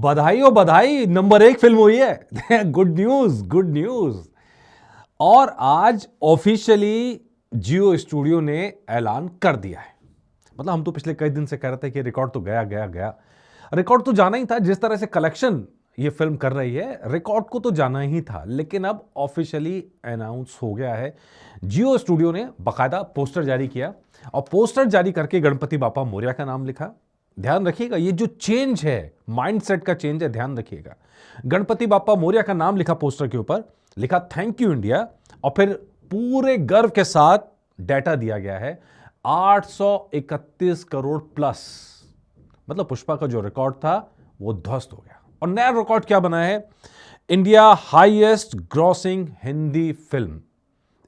बधाई हो बधाई, नंबर 1 फिल्म हुई है। Good news, good news. और आज ऑफिशियली जियो स्टूडियो ने ऐलान कर दिया है। मतलब हम तो पिछले कई दिन से कह रहे थे कि रिकॉर्ड तो गया गया गया। रिकॉर्ड तो जाना ही था, जिस तरह से कलेक्शन ये फिल्म कर रही है, रिकॉर्ड को तो जाना ही था। लेकिन अब ऑफिशियली अनाउंस हो गया है। जियो स्टूडियो ने बाकायदा पोस्टर जारी किया और पोस्टर जारी करके गणपति बाप्पा मोरया का नाम लिखा। ध्यान रखिएगा, ये जो चेंज है, माइंडसेट का चेंज है, ध्यान रखिएगा। गणपति बाप्पा मोरया का नाम लिखा पोस्टर के ऊपर, लिखा थैंक यू इंडिया, और फिर पूरे गर्व के साथ डाटा दिया गया है 831 करोड़ प्लस। मतलब पुष्पा का जो रिकॉर्ड था वो ध्वस्त हो गया। और नया रिकॉर्ड क्या बना है? India highest grossing Hindi film.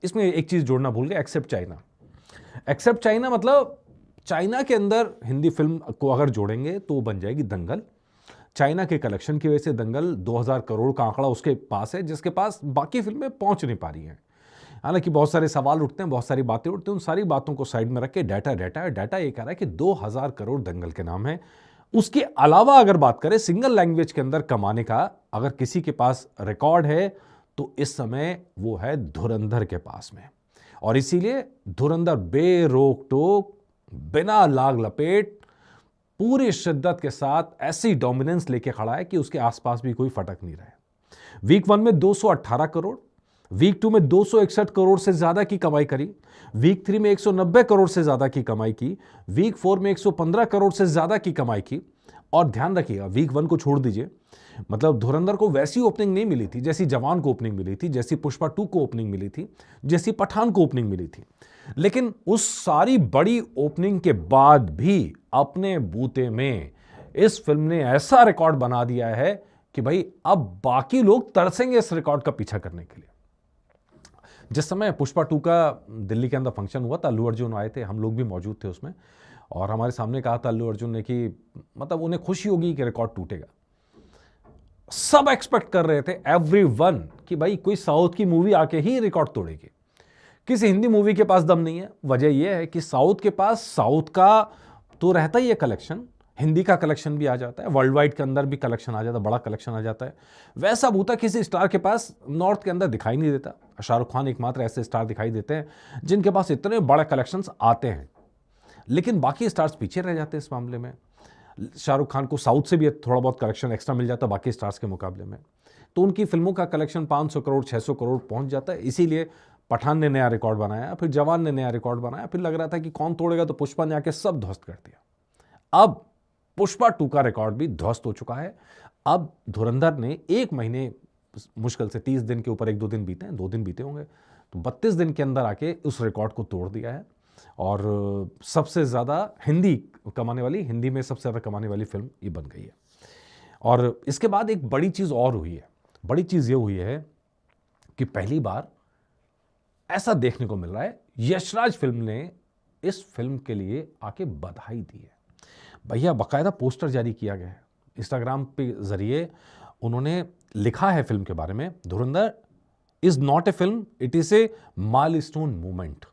इसमें एक चीज जोड़ना भूल गए, एक्सेप्ट चाइना। एक्सेप्ट चाइना मतलब चाइना के अंदर हिंदी फिल्म को अगर जोड़ेंगे तो बन जाएगी दंगल। चाइना के कलेक्शन की वजह से दंगल 2000 करोड़ का आंकड़ा उसके पास है, जिसके पास बाकी फिल्में पहुंच नहीं पा रही हैं। हालांकि बहुत सारे सवाल उठते हैं, बहुत सारी बातें उठती हैं, उन सारी बातों को साइड में रख के डाटा ये कह रहा है कि 2000 करोड़ दंगल के नाम है। उसके अलावा अगर बात करें सिंगल लैंग्वेज के अंदर कमाने का, अगर किसी के पास रिकॉर्ड है तो इस समय वो है धुरंधर के पास में। और इसीलिए धुरंधर बेरोक टोक, बिना लाग लपेट, पूरी शिद्दत के साथ ऐसी डोमिनेंस लेके खड़ा है कि उसके आसपास भी कोई फटक नहीं रहा है। वीक 1 में 218 करोड़, वीक 2 में 261 करोड़ से ज्यादा की कमाई करी, वीक 3 में 190 करोड़ से ज्यादा की कमाई की, वीक 4 में 115 करोड़ से ज्यादा की कमाई की। और ध्यान रखिएगा, वीक 1 को छोड़ दीजिए, मतलब धुरंधर को वैसी ओपनिंग नहीं मिली थी जैसी जवान को ओपनिंग मिली थी, जैसी पुष्पा 2 को ओपनिंग मिली थी, जैसी पठान को ओपनिंग मिली थी। लेकिन उस सारी बड़ी ओपनिंग के बाद भी अपने बूते में इस फिल्म ने ऐसा रिकॉर्ड बना दिया है कि भाई अब बाकी लोग तरसेंगे इस रिकॉर्ड का पीछा करने के लिए। जिस समय पुष्पा 2 का दिल्ली के अंदर फंक्शन हुआ था, अल्लू अर्जुन आए थे, हम लोग भी मौजूद थे उसमें, और हमारे सामने कहा था अल्लू अर्जुन ने कि मतलब उन्हें खुशी होगी कि रिकॉर्ड टूटेगा। सब एक्सपेक्ट कर रहे थे, एवरीवन, कि भाई कोई साउथ की मूवी आके ही रिकॉर्ड तोड़ेगी। किसी हिंदी मूवी के पास दम नहीं है। वजह यह है कि साउथ के पास साउथ का तो रहता ही है कलेक्शन, हिंदी का कलेक्शन भी आ जाता है, वर्ल्ड वाइड के अंदर भी कलेक्शन आ जाता है, बड़ा कलेक्शन आ जाता है। वैसा बूता किसी स्टार के पास नॉर्थ के अंदर दिखाई नहीं देता। शाहरुख खान एकमात्र ऐसे स्टार दिखाई देते हैं जिनके पास इतने बड़े कलेक्शंस आते हैं, लेकिन बाकी स्टार्स पीछे रह जाते हैं इस मामले में। शाहरुख खान को साउथ से भी थोड़ा बहुत कलेक्शन एक्स्ट्रा मिल जाता है बाकी स्टार्स के मुकाबले में, तो उनकी फिल्मों का कलेक्शन 500 करोड़ 600 करोड़ पहुंच जाता है। इसीलिए पठान ने नया रिकॉर्ड बनाया, फिर जवान ने नया रिकॉर्ड बनाया, फिर लग रहा था कि कौन तोड़ेगा, तो पुष्पा ने आके सब ध्वस्त कर दिया। अब पुष्पा 2 का रिकॉर्ड भी ध्वस्त हो चुका है। अब धुरंधर ने 1 महीने, मुश्किल से 30 दिन के ऊपर 1-2 दिन बीते हैं, 2 दिन बीते होंगे, तो 32 दिन के अंदर आके उस रिकॉर्ड को तोड़ दिया है। और सबसे ज़्यादा हिंदी कमाने वाली, हिंदी में सबसे ज़्यादा कमाने वाली फिल्म ये बन गई है। और इसके बाद एक बड़ी चीज़ और हुई है। बड़ी चीज़ ये हुई है कि पहली बार ऐसा देखने को मिल रहा है, यशराज फिल्म ने इस फिल्म के लिए आके बधाई दी है। भैया बाकायदा पोस्टर जारी किया गया है, इंस्टाग्राम पे जरिए उन्होंने लिखा है फिल्म के बारे में, धुरंधर is not a film, it is a milestone movement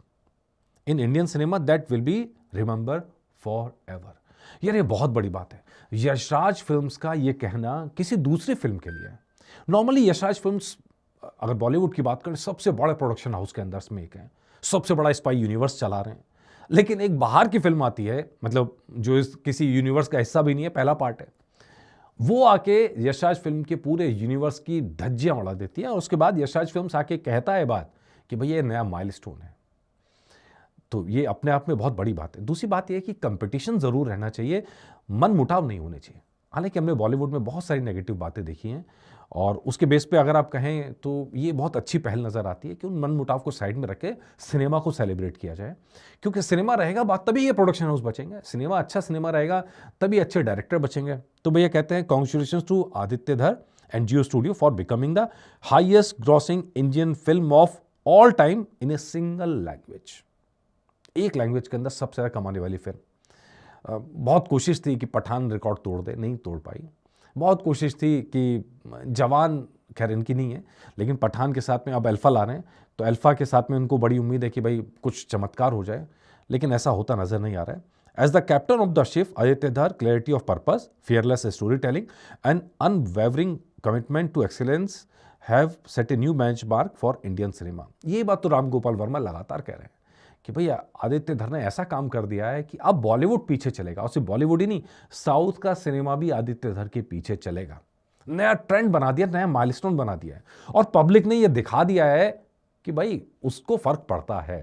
in Indian cinema that will be remember for ever. यार ये बहुत बड़ी बात है, यशराज फिल्म्स का ये कहना किसी दूसरी फिल्म के लिए है। नॉर्मली यशराज फिल्म्स, अगर बॉलीवुड की बात करें, सबसे बड़े प्रोडक्शन हाउस के अंदर में एक है, सबसे बड़ा स्पाई यूनिवर्स चला रहे हैं। लेकिन एक बाहर की फिल्म आती है, मतलब जो इस किसी यूनिवर्स का हिस्सा भी नहीं है, पहला पार्ट है, वो आके यशराज फिल्म के पूरे यूनिवर्स की धज्जियां उड़ा देती है। और उसके बाद यशराज फिल्म्स आके कहता है बात कि भैया ये नया माइलस्टोन है। तो ये अपने आप में बहुत बड़ी बात है। दूसरी बात यह है कि कंपटीशन जरूर रहना चाहिए, मन मुटाव नहीं होने चाहिए। हालांकि हमने बॉलीवुड में बहुत सारी नेगेटिव बातें देखी हैं, और उसके बेस पे अगर आप कहें तो ये बहुत अच्छी पहल नज़र आती है कि उन मन मुटाव को साइड में रख के सिनेमा को सेलिब्रेट किया जाए। क्योंकि सिनेमा रहेगा बात, तभी ये प्रोडक्शन हाउस बचेंगे। सिनेमा अच्छा सिनेमा रहेगा तभी अच्छे डायरेक्टर बचेंगे। तो भैया कहते हैं कॉन्ग्रेचुलेशंस टू आदित्य धर and Jio studio for becoming the highest grossing Indian film of all time in a single language. एक लैंग्वेज के अंदर सबसे ज़्यादा कमाने वाली फिल्म। बहुत कोशिश थी कि पठान रिकॉर्ड तोड़ दे, नहीं तोड़ पाई। बहुत कोशिश थी कि जवान, खैर इनकी नहीं है, लेकिन पठान के साथ में अब अल्फा ला रहे हैं, तो अल्फा के साथ में उनको बड़ी उम्मीद है कि भाई कुछ चमत्कार हो जाए, लेकिन ऐसा होता नज़र नहीं आ रहा है। As the captain of the ship, Aditya Dhar, clarity of purpose, fearless storytelling, and unwavering commitment to excellence have set a new benchmark for Indian cinema. ये बात तो राम गोपाल वर्मा लगातार कह रहे हैं कि भैया आदित्य धर ने ऐसा काम कर दिया है कि अब बॉलीवुड पीछे चलेगा, और सिर्फ बॉलीवुड ही नहीं, साउथ का सिनेमा भी आदित्य धर के पीछे चलेगा। नया ट्रेंड बना दिया, नया माइलस्टोन बना दिया है, और पब्लिक ने ये दिखा दिया है कि भाई उसको फर्क पड़ता है।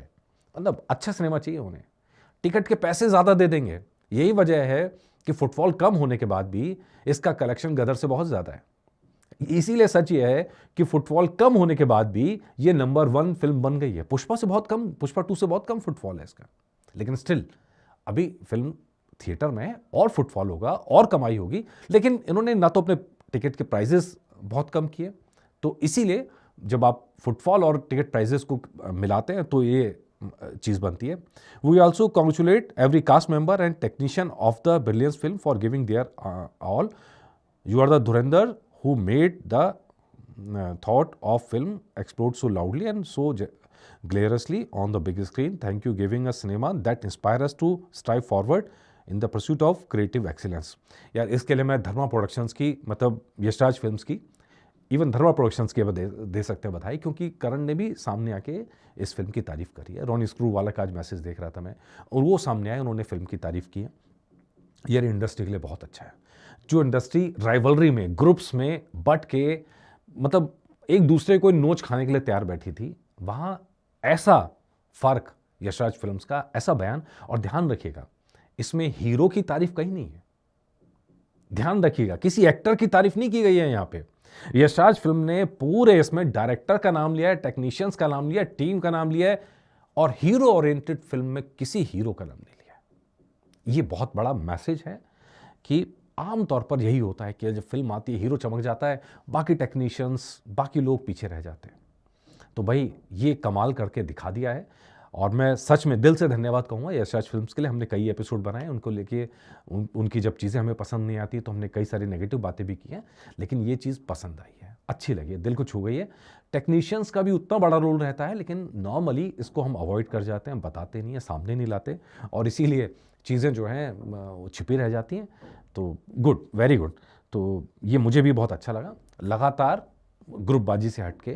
मतलब अच्छा सिनेमा चाहिए उन्हें, टिकट के पैसे ज्यादा दे देंगे। यही वजह है कि फुटफॉल कम होने के बाद भी इसका कलेक्शन गदर से बहुत ज्यादा है। इसीलिए सच ये है कि फुटफॉल कम होने के बाद भी ये नंबर 1 फिल्म बन गई है। पुष्पा से बहुत कम, पुष्पा 2 से बहुत कम फुटफॉल है इसका, लेकिन स्टिल अभी फिल्म थिएटर में है और फुटफॉल होगा और कमाई होगी। लेकिन इन्होंने ना तो अपने टिकट के प्राइजेस बहुत कम किए, तो इसीलिए जब आप फुटफॉल और टिकट प्राइजेस को मिलाते हैं तो ये चीज़ बनती है। We also congratulate every cast member and technician of the brilliance film for giving their all. You are the Dhurandhar who made the thought of film explode so loudly and so gloriously on the big screen. Thank you giving us cinema that inspire us to strive forward in the pursuit of creative excellence. यार इसके लिए मैं धर्मा productions की, मतलब Yashraj films की, even धर्मा productions की दे सकते हैं बधाई, क्योंकि करण ने भी सामने आके इस फिल्म की तारीफ करी है। रॉनी स्क्रू वाला का आज मैसेज देख रहा था मैं, और वो सामने आए, उन्होंने फिल्म की तारीफ की है। यार इंडस्ट्री के लिए बहुत अच्छा है। जो इंडस्ट्री राइवलरी में, ग्रुप्स में बट के, मतलब एक दूसरे को नोच खाने के लिए तैयार बैठी थी, वहां ऐसा फर्क यशराज फिल्म्स का, ऐसा बयान। और ध्यान रखिएगा, इसमें हीरो की तारीफ कहीं नहीं है, ध्यान रखिएगा, किसी एक्टर की तारीफ नहीं की गई है यहां पे। यशराज फिल्म ने पूरे इसमें डायरेक्टर का नाम लिया है, टेक्नीशियंस का नाम लिया है, टीम का नाम लिया है, और हीरो ओरिएंटेड फिल्म में किसी हीरो का नाम नहीं लिया। ये बहुत बड़ा मैसेज है कि आमतौर पर यही होता है कि जब फिल्म आती है, हीरो चमक जाता है, बाकी टेक्नीशियंस, बाकी लोग पीछे रह जाते हैं। तो भाई ये कमाल करके दिखा दिया है, और मैं सच में दिल से धन्यवाद कहूँगा यशराज फिल्म्स के लिए। हमने कई एपिसोड बनाए उनको लेके, उनकी जब चीज़ें हमें पसंद नहीं आती तो हमने कई सारी नेगेटिव बातें भी की हैं, लेकिन ये चीज़ पसंद आई है, अच्छी लगी है, दिल को छू गई है। टेक्नीशियंस का भी उतना बड़ा रोल रहता है, लेकिन नॉर्मली इसको हम अवॉइड कर जाते हैं, बताते नहीं हैं, सामने नहीं लाते, और इसीलिए चीज़ें जो हैं छिपी रह जाती हैं। तो गुड, वेरी गुड। तो ये मुझे भी बहुत अच्छा लगा। लगातार ग्रुपबाजी से हटके,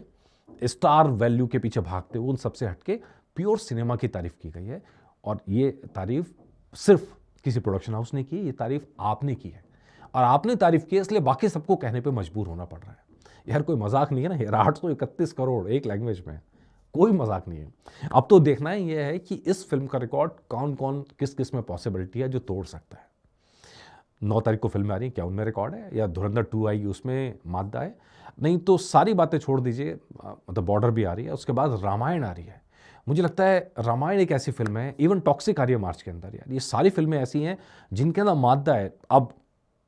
स्टार वैल्यू के पीछे भागते हुए, उन सबसे हटके प्योर सिनेमा की तारीफ की गई है, और ये तारीफ सिर्फ किसी प्रोडक्शन हाउस ने की, ये तारीफ आपने की है, और आपने तारीफ की है, इसलिए बाकी सबको कहने पे मजबूर होना पड़ रहा है। यार कोई मजाक नहीं है ना यार, 831 करोड़ एक लैंग्वेज में, कोई मजाक नहीं है। अब तो देखना ही यह है कि इस फिल्म का रिकॉर्ड कौन कौन, किस किस में पॉसिबिलिटी है जो तोड़ सकता है। 9 तारीख को फिल्म आ रही है, क्या उनमें रिकॉर्ड है, या धुरंधर 2 आएगी उसमें मादा है? नहीं तो सारी बातें छोड़ दीजिए, मतलब बॉर्डर भी आ रही है, उसके बाद रामायण आ रही है। मुझे लगता है रामायण एक ऐसी फिल्म है, इवन टॉक्सिक आ रही है मार्च के अंदर। यार ये सारी फिल्में ऐसी हैं जिनके अंदर मादा है। अब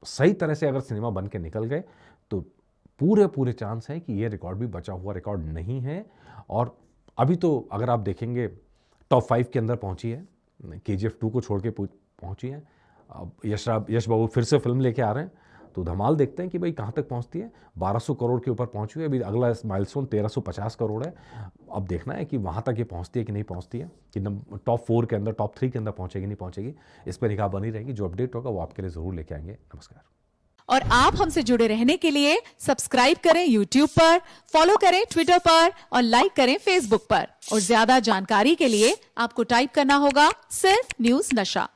सही तरह से अगर सिनेमा बन के निकल गए तो पूरे चांस है कि ये रिकॉर्ड भी बचा हुआ रिकॉर्ड नहीं है। और अभी तो अगर आप देखेंगे टॉप 5 के अंदर पहुंची है, KGF 2 को छोड़ के पहुंची है। अब यश बाबू फिर से फिल्म लेके आ रहे हैं, तो धमाल देखते हैं कि भाई कहाँ तक पहुंचती है। 1200 करोड़ के ऊपर पहुंची है, अभी अगला माइलस्टोन 1350 करोड़ है। अब देखना है कि वहाँ तक ये पहुंचती है कि नहीं पहुंचती है, कि टॉप 4 के अंदर, टॉप 3 के अंदर पहुंचेगी नहीं पहुंचेगी, इस पर निगाह बनी रहेगी। जो अपडेट होगा वो आपके लिए ज़रूर लेके आएंगे। नमस्कार। और आप हमसे जुड़े रहने के लिए सब्सक्राइब करें YouTube पर, फॉलो करें Twitter पर, और लाइक करें Facebook पर। और ज्यादा जानकारी के लिए आपको टाइप करना होगा सिर्फ न्यूज नशा।